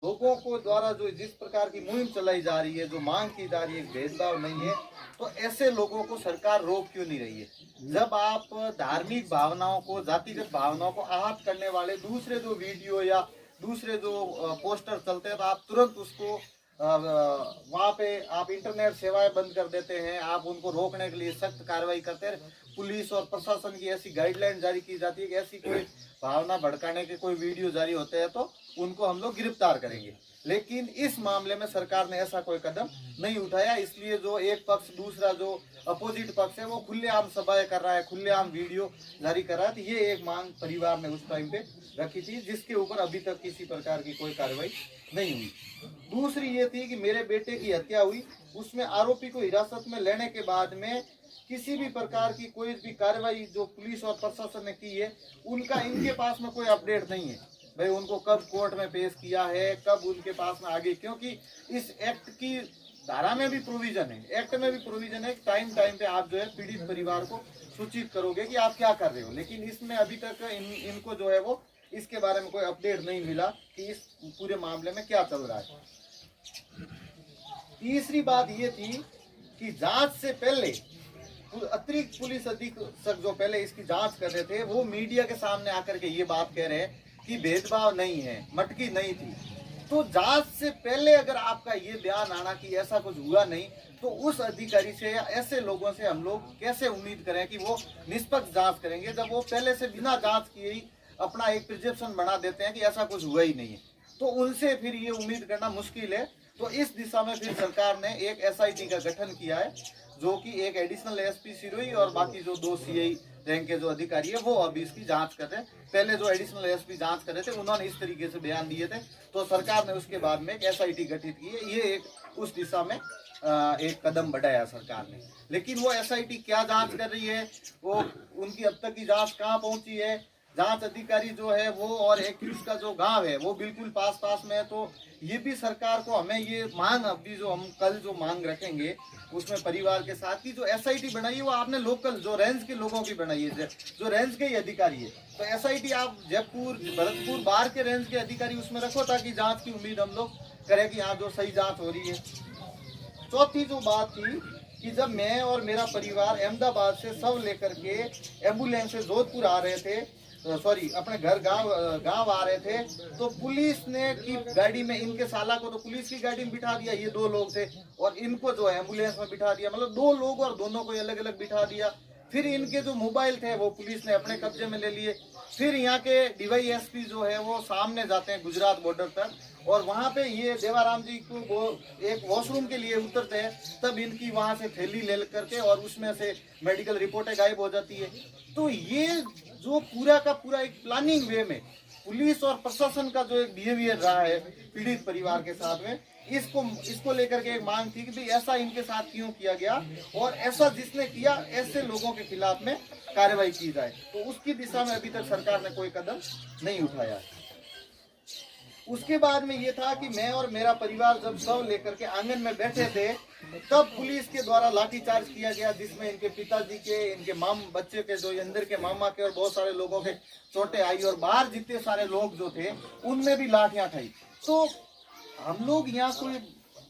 लोगों को द्वारा जो जिस प्रकार की मुहिम चलाई जा रही है, जो मांग की जा रही है, भेदभाव नहीं है, तो ऐसे लोगों को सरकार रोक क्यों नहीं रही है। जब आप धार्मिक भावनाओं को, जातिगत भावनाओं को आहत करने वाले दूसरे जो वीडियो या दूसरे जो पोस्टर चलते हैं, तो आप तुरंत उसको वहाँ पे आप इंटरनेट सेवाएं बंद कर देते हैं, आप उनको रोकने के लिए सख्त कार्रवाई करते हैं। पुलिस और प्रशासन की ऐसी गाइडलाइन जारी की जाती है कि ऐसी कोई भावना भड़काने के कोई वीडियो जारी होते हैं तो उनको हम लोग गिरफ्तार करेंगे। लेकिन इस मामले में सरकार ने ऐसा कोई कदम नहीं उठाया, इसलिए जो एक पक्ष, दूसरा जो अपोजिट पक्ष है, वो खुलेआम सभाएं कर रहा है, खुलेआम वीडियो जारी कर रहा है। तो ये एक मांग परिवार ने उस टाइम पे रखी थी, जिसके ऊपर अभी तक किसी प्रकार की कोई कार्रवाई नहीं हुई। दूसरी ये थी कि मेरे बेटे की हत्या हुई, उसमें आरोपी को हिरासत में लेने के बाद में किसी भी प्रकार की कोई भी कार्रवाई जो पुलिस और प्रशासन ने की है, उनका इनके पास में कोई अपडेट नहीं है। भाई उनको कब कोर्ट में पेश किया है, कब उनके पास में आगे, क्योंकि इस एक्ट की धारा में भी प्रोविजन है, एक्ट में भी प्रोविजन है, टाइम टाइम पे आप जो है पीड़ित परिवार को सूचित करोगे कि आप क्या कर रहे हो। लेकिन इसमें अभी तक इनको जो है वो इसके बारे में कोई अपडेट नहीं मिला कि इस पूरे मामले में क्या चल रहा है। तीसरी बात ये थी कि जांच से पहले अतिरिक्त पुलिस अधीक्षक जो पहले इसकी जांच कर रहे थे, वो मीडिया के सामने आकर के ये बात कह रहे हैं कि भेदभाव नहीं है, मटकी नहीं थी। तो जांच से पहले अगर आपका ये बयान आना कि ऐसा कुछ हुआ नहीं, तो उस अधिकारी से या ऐसे लोगों से हम लोग कैसे उम्मीद करें कि वो निष्पक्ष जांच करेंगे, जब वो पहले से बिना जांच किए ही अपना एक प्रिजप्शन बना देते हैं कि ऐसा कुछ हुआ ही नहीं है। तो उनसे फिर ये उम्मीद करना मुश्किल है। तो इस दिशा में फिर सरकार ने एक एसआईटी का गठन किया है, जो कि एक एडिशनल एसपी सिरोही और बाकी जो 2 सीआई रैंक के जो अधिकारी है वो अभी इसकी जांच कर रहे हैं। पहले जो एडिशनल एसपी जांच कर रहे थे, उन्होंने इस तरीके से बयान दिए थे, तो सरकार ने उसके बाद में एक एसआईटी गठित की है। ये एक उस दिशा में एक कदम बढ़ाया सरकार ने। लेकिन वो एसआईटी क्या जांच कर रही है, वो उनकी अब तक की जांच कहाँ पहुंची है, जांच अधिकारी जो है वो और एक्यूज का जो गांव है वो बिल्कुल पास पास में है। तो ये भी सरकार को हमें ये मांग, अभी जो हम कल जो मांग रखेंगे उसमें परिवार के साथ की जो एसआईटी बनाई है वो आपने लोकल जो रेंज के लोगों की बनाई है, जो रेंज के ही अधिकारी है। तो एसआईटी आप जयपुर, भरतपुर, बाहर के रेंज के अधिकारी उसमें रखो, ताकि जांच की उम्मीद हम लोग करें कि यहाँ जो सही जांच हो रही है। चौथी जो बात थी कि जब मैं और मेरा परिवार अहमदाबाद से सब लेकर के एम्बुलेंस से जोधपुर आ रहे थे, अपने घर गांव आ रहे थे, तो पुलिस ने की गाड़ी में इनके साला को तो पुलिस की गाड़ी में बिठा दिया, ये 2 लोग थे, और इनको जो है एम्बुलेंस में बिठा दिया, मतलब 2 लोग और दोनों को अलग अलग बिठा दिया। फिर इनके जो मोबाइल थे वो पुलिस ने अपने कब्जे में ले लिए। फिर यहाँ के डीवाईएसपी जो है वो सामने जाते हैं गुजरात बॉर्डर तक, और वहाँ पे ये देवाराम जी को वो एक वॉशरूम के लिए उतरते हैं, तब इनकी वहाँ से थैली ले करके और उसमें से मेडिकल रिपोर्टें गायब हो जाती है। तो ये जो पूरा का पूरा एक प्लानिंग वे में पुलिस और प्रशासन का जो एक बिहेवियर रहा है पीड़ित परिवार के साथ में, इसको लेकर के एक मांग थी कि भाई ऐसा इनके साथ क्यों किया गया, और ऐसा जिसने किया ऐसे लोगों के खिलाफ में कार्रवाई की जाए। तो उसकी दिशा में अभी तक सरकार ने कोई कदम नहीं उठाया। उसके बाद में ये था कि मैं और मेरा परिवार जब शव लेकर के आंगन में बैठे थे, तब पुलिस के द्वारा लाठीचार्ज किया गया, जिसमें इनके पिताजी के, इनके बच्चे के, जो अंदर के मामा के और बहुत सारे लोगों के चोटें आई, और बाहर जितने सारे लोग जो थे उनमें भी लाठियां खाई। तो हम लोग यहाँ कोई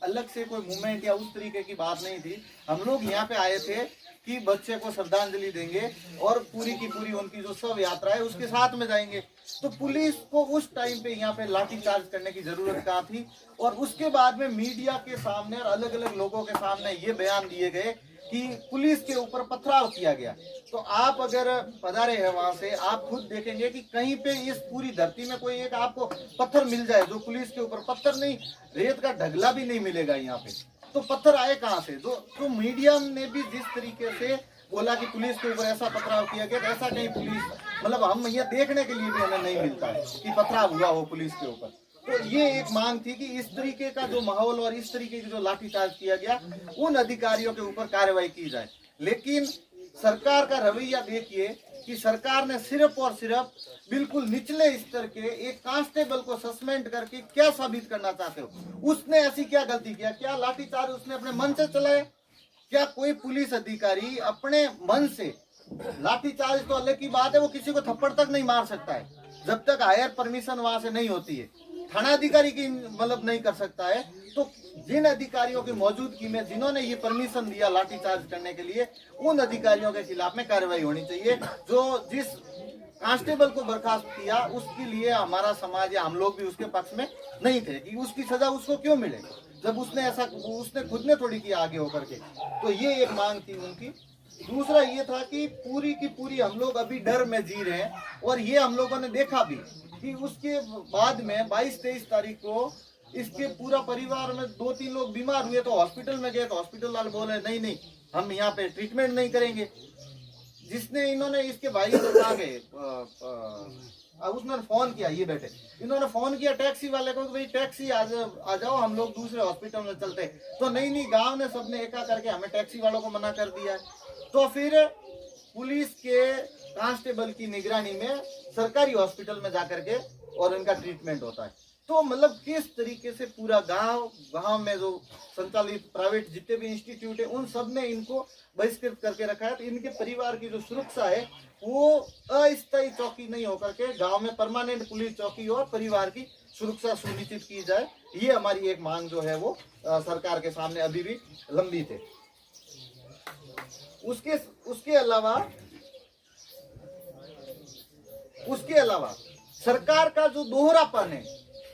अलग से कोई मूवमेंट या उस तरीके की बात नहीं थी। हम लोग यहाँ पे आए थे कि बच्चे को श्रद्धांजलि देंगे और पूरी की पूरी उनकी जो शव यात्रा है उसके साथ में जाएंगे। तो पुलिस को उस टाइम पे यहाँ पे लाठीचार्ज करने की जरूरत कहाँ थी। और उसके बाद में मीडिया के सामने और अलग अलग लोगों के सामने ये बयान दिए गए कि पुलिस के ऊपर पथराव किया गया। तो आप अगर पधारे हैं वहां से, आप खुद देखेंगे कि कहीं पे इस पूरी धरती में कोई एक आपको पत्थर मिल जाए जो पुलिस के ऊपर, पत्थर नहीं, रेत का ढगला भी नहीं मिलेगा यहाँ पे। तो पत्थर आए कहाँ से? तो मीडिया ने भी जिस तरीके से बोला कि पुलिस के ऊपर ऐसा पथराव किया गया, ऐसा कहीं पुलिस, मतलब हम ये देखने के लिए भी हमें नहीं मिलता है कि पथराव हुआ हो पुलिस के ऊपर। तो ये एक मांग थी कि इस तरीके का जो माहौल और इस तरीके की जो लाठीचार्ज किया गया, उन अधिकारियों के ऊपर कार्रवाई की जाए। लेकिन सरकार का रवैया देखिए कि सरकार ने सिर्फ और सिर्फ बिल्कुल निचले स्तर के एक कांस्टेबल को सस्पेंड करके क्या साबित करना चाहते हो? उसने ऐसी क्या गलती किया? क्या लाठीचार्ज उसने अपने मन से चलाया? क्या कोई पुलिस अधिकारी अपने मन से, लाठीचार्ज तो अलग की बात है, वो किसी को थप्पड़ तक नहीं मार सकता है जब तक हायर परमिशन वहां से नहीं होती है। थानाधिकारी की मतलब नहीं कर सकता है, तो जिन अधिकारियों की मौजूदगी में जिन्होंने ये परमिशन दिया लाठीचार्ज करने के लिए, उन अधिकारियों के खिलाफ में कार्रवाई होनी चाहिए। जो जिस कांस्टेबल को बर्खास्त किया उसके लिए हमारा समाज या हम लोग भी उसके पक्ष में नहीं थे कि उसकी सजा उसको क्यों मिले, जब उसने ऐसा उसने खुद ने थोड़ी किया आगे होकर के। तो ये एक मांग थी उनकी। दूसरा ये था कि पूरी की पूरी हम लोग अभी डर में जी रहे हैं, और ये हम लोगों ने देखा भी कि उसके बाद में 22-23 तारीख को इसके पूरा परिवार में 2-3 लोग बीमार हुए, तो हॉस्पिटल में गए, तो हॉस्पिटल वाले बोले नहीं नहीं हम यहाँ पे ट्रीटमेंट नहीं करेंगे। जिसने इन्होंने इसके भाई को कहा गए उसने फोन किया, ये बैठे इन्होंने फोन किया टैक्सी वाले को, भाई टैक्सी आ जाओ हम लोग दूसरे हॉस्पिटल में चलते, तो नहीं गांव ने सबने एका करके हमें टैक्सी वालों को मना कर दिया है। तो फिर पुलिस के कांस्टेबल की निगरानी में सरकारी हॉस्पिटल में जाकर के और इनका ट्रीटमेंट होता है। तो मतलब किस तरीके से पूरा गांव में जो संचालित प्राइवेट जितने भी इंस्टीट्यूट है उन सब ने इनको बहिष्कृत करके रखा है। तो इनके परिवार की जो सुरक्षा है वो अस्थायी चौकी नहीं होकर के गांव में परमानेंट पुलिस चौकी और परिवार की सुरक्षा सुनिश्चित की जाए। ये हमारी एक मांग जो है वो सरकार के सामने अभी भी लंबित है। उसके अलावा सरकार का जो दोहरापन है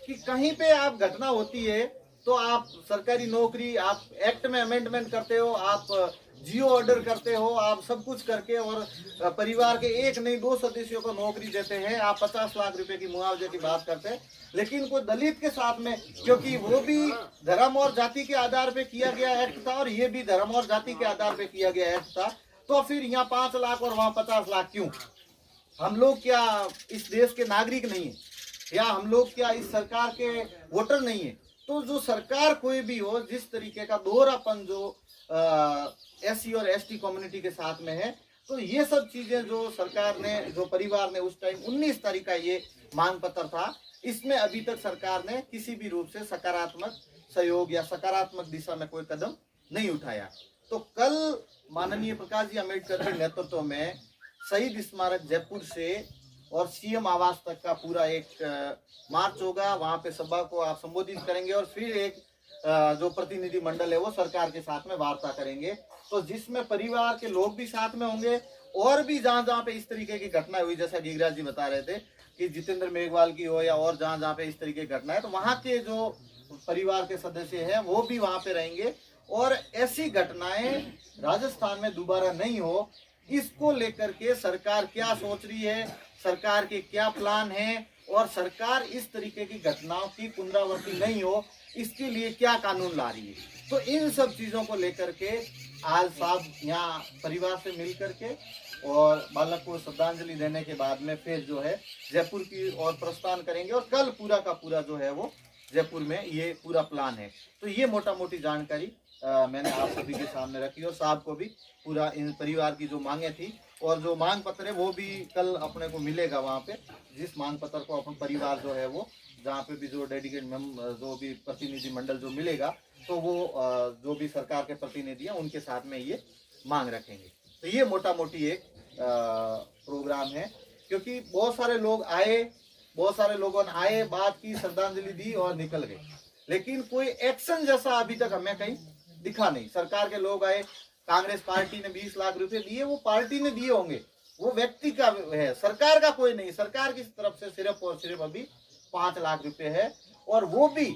कि कहीं पे आप घटना होती है तो आप सरकारी नौकरी, आप एक्ट में अमेंडमेंट करते हो, आप जियो ऑर्डर करते हो, आप सब कुछ करके और परिवार के एक नहीं 2 सदस्यों को नौकरी देते हैं, आप 50 लाख रुपए की मुआवजे की बात करते हैं। लेकिन कोई दलित के साथ में, क्योंकि वो भी धर्म और जाति के आधार पे किया गया एक्ट था और ये भी धर्म और जाति के आधार पे किया गया एक्ट था, तो फिर यहाँ 5 लाख और वहां 50 लाख क्यों? हम लोग क्या इस देश के नागरिक नहीं है, या हम लोग क्या इस सरकार के वोटर नहीं है? तो जो सरकार कोई भी हो, जिस तरीके का दोहरापन जो एससी और एसटी कम्युनिटी के साथ में है, तो ये सब चीजें जो सरकार ने, जो परिवार ने उस टाइम 19 तारीख का ये मांग पत्र था, इसमें अभी तक सरकार ने किसी भी रूप से सकारात्मक सहयोग या सकारात्मक दिशा में कोई कदम नहीं उठाया। तो कल माननीय प्रकाश जी अम्बेडकर के नेतृत्व में शहीद स्मारक जयपुर से और सीएम आवास तक का पूरा एक मार्च होगा। वहां पे सभा को आप संबोधित करेंगे और फिर एक जो प्रतिनिधि मंडल है वो सरकार के साथ में वार्ता करेंगे, तो जिसमें परिवार के लोग भी साथ में होंगे और भी जहां पे इस तरीके की घटना हुई, जैसा गिरिराज जी बता रहे थे कि जितेंद्र मेघवाल की हो या और जहां पे इस तरीके की घटना है, तो वहां के जो परिवार के सदस्य हैं वो भी वहां पे रहेंगे और ऐसी घटनाएं राजस्थान में दोबारा नहीं हो, इसको लेकर के सरकार क्या सोच रही है, सरकार के क्या प्लान है और सरकार इस तरीके की घटनाओं की पुनरावृत्ति नहीं हो इसके लिए क्या कानून ला रही है। तो इन सब चीजों को लेकर के आज साहब यहाँ परिवार से मिल करके और बालक को श्रद्धांजलि देने के बाद में फिर जो है जयपुर की ओर प्रस्थान करेंगे और कल पूरा का पूरा जो है वो जयपुर में ये पूरा प्लान है। तो ये मोटा मोटी जानकारी मैंने आप सभी के सामने रखी और साहब को भी पूरा इन परिवार की जो मांगे थी और जो मांग पत्र है वो भी कल अपने को मिलेगा वहाँ पे, जिस मांग पत्र को अपन परिवार जो है वो जहाँ पे भी जो डेडिकेट जो भी प्रतिनिधि मंडल जो मिलेगा तो वो जो भी सरकार के प्रतिनिधि हैं उनके साथ में ये मांग रखेंगे। तो ये मोटा मोटी एक प्रोग्राम है, क्योंकि बहुत सारे लोग आए, बहुत सारे लोगों ने आए, बात की, श्रद्धांजलि दी और निकल गए, लेकिन कोई एक्शन जैसा अभी तक हमें कहीं दिखा नहीं। सरकार के लोग आए, कांग्रेस पार्टी ने 20 लाख रुपए दिए, वो पार्टी ने दिए होंगे, वो व्यक्ति का है, सरकार का कोई नहीं। सरकार की तरफ से सिर्फ और सिर्फ अभी 5 लाख रुपए है, और वो भी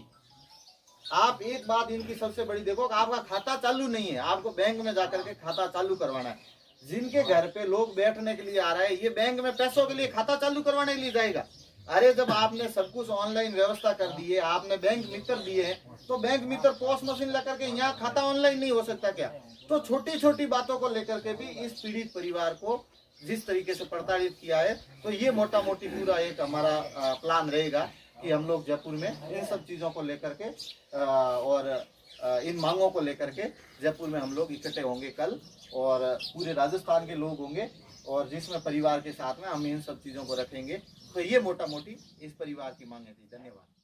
आप एक बात इनकी सबसे बड़ी देखो, आपका खाता चालू नहीं है, आपको बैंक में जाकर के खाता चालू करवाना है। जिनके घर पे लोग बैठने के लिए आ रहा है, ये बैंक में पैसों के लिए खाता चालू करवाने के लिए जाएगा। अरे जब आपने सब कुछ ऑनलाइन व्यवस्था कर दी है, आपने बैंक मित्र दिए हैं, तो बैंक मित्र पोस्ट मशीन ला करके यहाँ खाता ऑनलाइन नहीं हो सकता क्या? तो छोटी छोटी बातों को लेकर के भी इस पीड़ित परिवार को जिस तरीके से प्रताड़ित किया है, तो ये मोटा मोटी पूरा एक हमारा प्लान रहेगा कि हम लोग जयपुर में इन सब चीजों को लेकर के और इन मांगों को लेकर के जयपुर में हम लोग इकट्ठे होंगे कल, और पूरे राजस्थान के लोग होंगे और जिसमें परिवार के साथ में हम इन सब चीजों को रखेंगे। तो ये मोटा मोटी इस परिवार की मांगे थी। धन्यवाद।